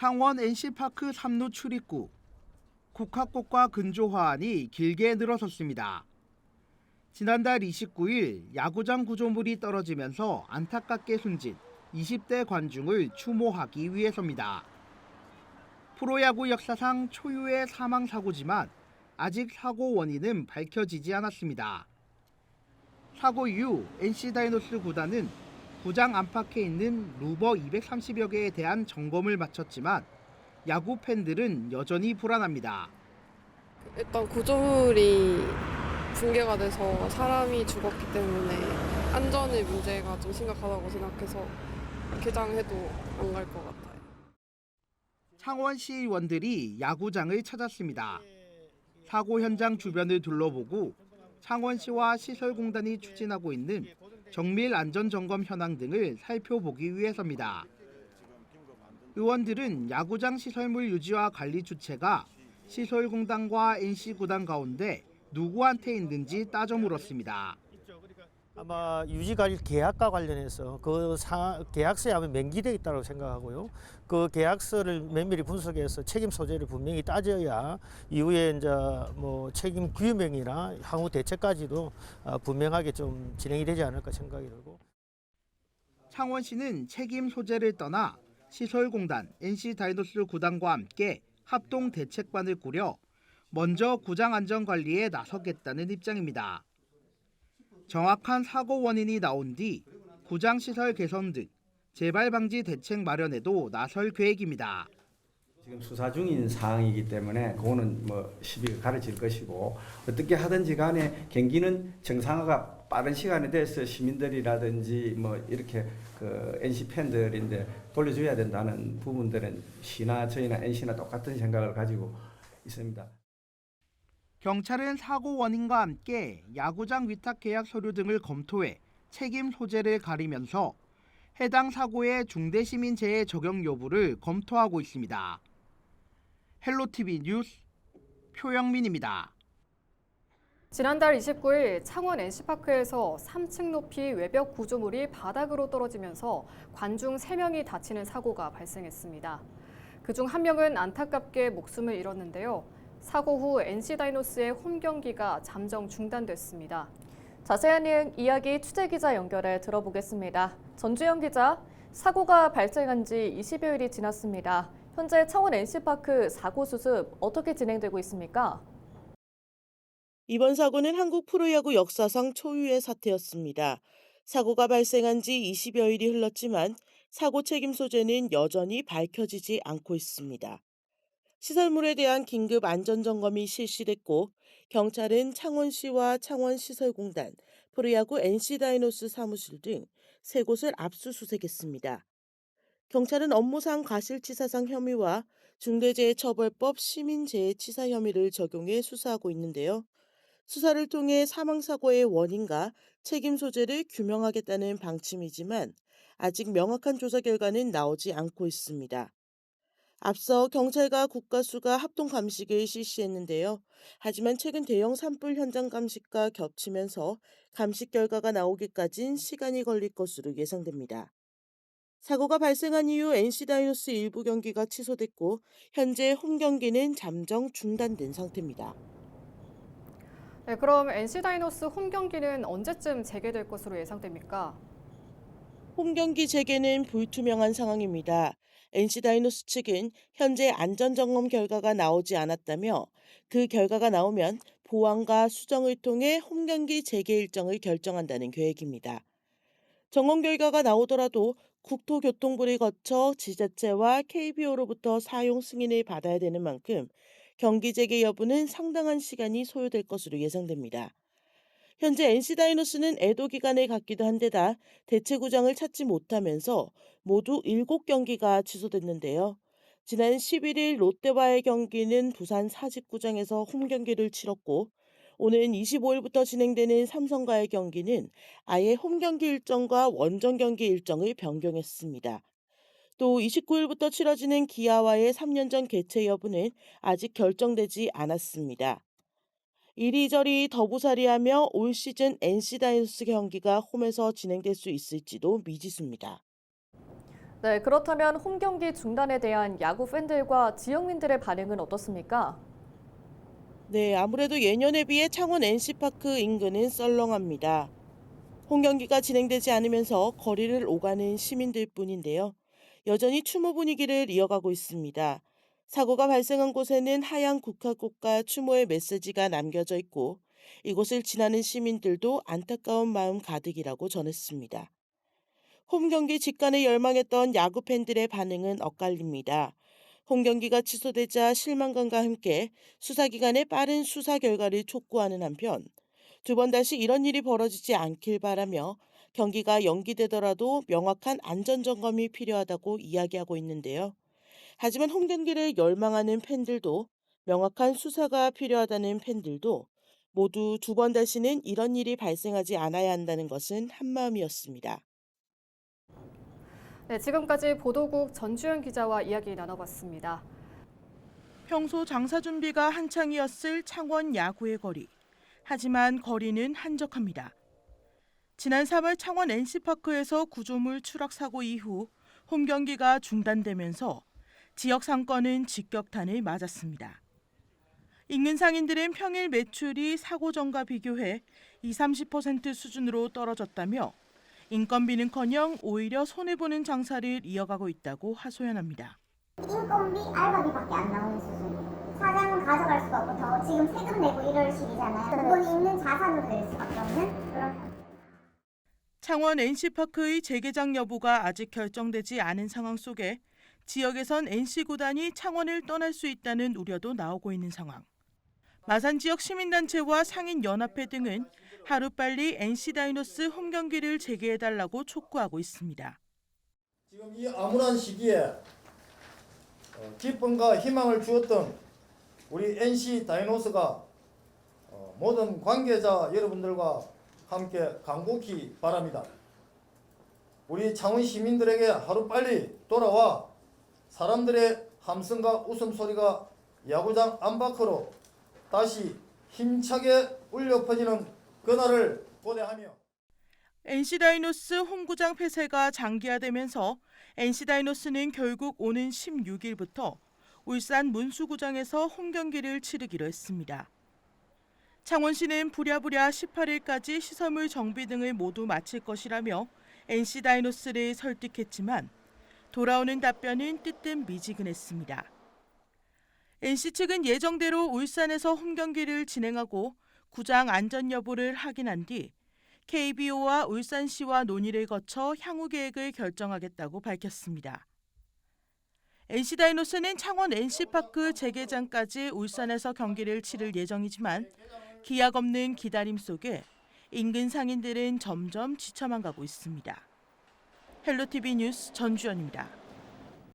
창원 NC파크 3루 출입구. 국화꽃과 근조화환이 길게 늘어섰습니다. 지난달 29일 야구장 구조물이 떨어지면서 안타깝게 숨진 20대 관중을 추모하기 위해서입니다. 프로야구 역사상 초유의 사망사고지만 아직 사고 원인은 밝혀지지 않았습니다. 사고 이후 NC 다이노스 구단은 구장 안팎에 있는 루버 230여 개에 대한 점검을 마쳤지만 야구 팬들은 여전히 불안합니다. 일단 구조물이 붕괴가 돼서 사람이 죽었기 때문에 안전의 문제가 좀 심각하다고 생각해서 개장해도 안 갈 것 같아요. 창원시 의원들이 야구장을 찾았습니다. 사고 현장 주변을 둘러보고 창원시와 시설공단이 추진하고 있는 정밀 안전점검 현황 등을 살펴보기 위해서입니다. 의원들은 야구장 시설물 유지와 관리 주체가 시설공단과 NC구단 가운데 누구한테 있는지 따져 물었습니다. 아마 유지관리 계약과 관련해서 계약서에 아마 명기되어 있다고 생각하고요. 그 계약서를 면밀히 분석해서 책임 소재를 분명히 따져야 이후에 이제 뭐 책임 규명이나 향후 대책까지도 분명하게 좀 진행이 되지 않을까 생각이 들고. 창원시는 책임 소재를 떠나 시설공단, NC 다이노스 구단과 함께 합동 대책반을 꾸려 먼저 구장 안전 관리에 나서겠다는 입장입니다. 정확한 사고 원인이 나온 뒤 구장 시설 개선 등 재발 방지 대책 마련에도 나설 계획입니다. 지금 수사 중인 사항이기 때문에 그거는 뭐 시비가 가려질 것이고 어떻게 하든지 간에 경기는 정상화가 빠른 시간에 돼서 시민들이라든지 뭐 이렇게 그 NC 팬들인데 돌려줘야 된다는 부분들은 시나 저희나 NC나 똑같은 생각을 가지고 있습니다. 경찰은 사고 원인과 함께 야구장 위탁 계약 서류 등을 검토해 책임 소재를 가리면서 해당 사고의 중대시민재해 적용 여부를 검토하고 있습니다. 헬로티비 뉴스 표영민입니다. 지난달 29일 창원 NC파크에서 3층 높이 외벽 구조물이 바닥으로 떨어지면서 관중 3명이 다치는 사고가 발생했습니다. 그중 1명은 안타깝게 목숨을 잃었는데요. 사고 후 NC 다이노스의 홈 경기가 잠정 중단됐습니다. 자세한 이야기 취재기자 연결해 들어보겠습니다. 전주영 기자, 사고가 발생한 지 20여일이 지났습니다. 현재 창원 NC파크 사고 수습 어떻게 진행되고 있습니까? 이번 사고는 한국 프로야구 역사상 초유의 사태였습니다. 사고가 발생한 지 20여일이 흘렀지만 사고 책임 소재는 여전히 밝혀지지 않고 있습니다. 시설물에 대한 긴급 안전점검이 실시됐고 경찰은 창원시와 창원시설공단, 프로야구 NC 다이노스 사무실 등 3곳을 압수수색했습니다. 경찰은 업무상 과실치사상 혐의와 중대재해처벌법 시민재해치사 혐의를 적용해 수사하고 있는데요. 수사를 통해 사망사고의 원인과 책임 소재를 규명하겠다는 방침이지만 아직 명확한 조사 결과는 나오지 않고 있습니다. 앞서 경찰과 국가수가 합동 감식을 실시했는데요. 하지만 최근 대형 산불 현장 감식과 겹치면서 감식 결과가 나오기까진 시간이 걸릴 것으로 예상됩니다. 사고가 발생한 이후 NC 다이노스 일부 경기가 취소됐고 현재 홈 경기는 잠정 중단된 상태입니다. 네, 그럼 NC 다이노스 홈 경기는 언제쯤 재개될 것으로 예상됩니까? 홈 경기 재개는 불투명한 상황입니다. NC 다이노스 측은 현재 안전점검 결과가 나오지 않았다며 그 결과가 나오면 보완과 수정을 통해 홈 경기 재개 일정을 결정한다는 계획입니다. 점검 결과가 나오더라도 국토교통부를 거쳐 지자체와 KBO로부터 사용 승인을 받아야 되는 만큼 경기 재개 여부는 상당한 시간이 소요될 것으로 예상됩니다. 현재 NC 다이노스는 애도 기간을 갖기도 한 데다 대체구장을 찾지 못하면서 모두 7경기가 취소됐는데요. 지난 11일 롯데와의 경기는 부산 사직구장에서 홈 경기를 치렀고 오는 25일부터 진행되는 삼성과의 경기는 아예 홈 경기 일정과 원정 경기 일정을 변경했습니다. 또 29일부터 치러지는 기아와의 3년전 개최 여부는 아직 결정되지 않았습니다. 이리저리 더부살이하며 올 시즌 NC 다이노스 경기가 홈에서 진행될 수 있을지도 미지수입니다. 네, 그렇다면 홈 경기 중단에 대한 야구 팬들과 지역민들의 반응은 어떻습니까? 네, 아무래도 예년에 비해 창원 NC파크 인근은 썰렁합니다. 홈 경기가 진행되지 않으면서 거리를 오가는 시민들 뿐인데요. 여전히 추모 분위기를 이어가고 있습니다. 사고가 발생한 곳에는 하얀 국화꽃과 추모의 메시지가 남겨져 있고 이곳을 지나는 시민들도 안타까운 마음 가득이라고 전했습니다. 홈 경기 직관에 열망했던 야구 팬들의 반응은 엇갈립니다. 홈 경기가 취소되자 실망감과 함께 수사기관의 빠른 수사 결과를 촉구하는 한편 두 번 다시 이런 일이 벌어지지 않길 바라며 경기가 연기되더라도 명확한 안전점검이 필요하다고 이야기하고 있는데요. 하지만 홈 경기를 열망하는 팬들도 명확한 수사가 필요하다는 팬들도 모두 두 번 다시는 이런 일이 발생하지 않아야 한다는 것은 한마음이었습니다. 네, 지금까지 보도국 전주현 기자와 이야기 나눠봤습니다. 평소 장사 준비가 한창이었을 창원 야구의 거리. 하지만 거리는 한적합니다. 지난 3월 창원 NC파크에서 구조물 추락 사고 이후 홈 경기가 중단되면서 지역 상권은 직격탄을 맞았습니다. 인근 상인들은 평일 매출이 사고 전과 비교해 20-30% 수준으로 떨어졌다며 인건비는커녕 오히려 손해보는 장사를 이어가고 있다고 하소연합니다. 인건비, 알바비밖에 안 나오는 수준이에요. 사장은 가져갈 수가 없고 더 지금 세금 내고 이럴 시기잖아요. 그건 있는 자산으로 낼 수밖에 없는 그런 상황. 창원 NC파크의 재개장 여부가 아직 결정되지 않은 상황 속에 지역에선 NC 구단이 창원을 떠날 수 있다는 우려도 나오고 있는 상황. 마산 지역 시민단체와 상인연합회 등은 하루빨리 NC 다이노스 홈 경기를 재개해달라고 촉구하고 있습니다. 지금 이 암울한 시기에 기쁨과 희망을 주었던 우리 NC 다이노스가 모든 관계자 여러분들과 함께 간곡히 바랍니다. 우리 창원 시민들에게 하루빨리 돌아와 사람들의 함성과 웃음소리가 야구장 안팎으로 다시 힘차게 울려 퍼지는 그날을 고대하며 NC 다이노스 홈구장 폐쇄가 장기화되면서 NC 다이노스는 결국 오는 16일부터 울산 문수구장에서 홈 경기를 치르기로 했습니다. 창원시는 부랴부랴 18일까지 시설물 정비 등을 모두 마칠 것이라며 NC 다이노스를 설득했지만 돌아오는 답변은 뜨뜻미지근했습니다. NC 측은 예정대로 울산에서 홈 경기를 진행하고 구장 안전 여부를 확인한 뒤 KBO와 울산시와 논의를 거쳐 향후 계획을 결정하겠다고 밝혔습니다. NC 다이노스는 창원 NC파크 재개장까지 울산에서 경기를 치를 예정이지만 기약 없는 기다림 속에 인근 상인들은 점점 지쳐만 가고 있습니다. 헬로티비 뉴스 전주현입니다.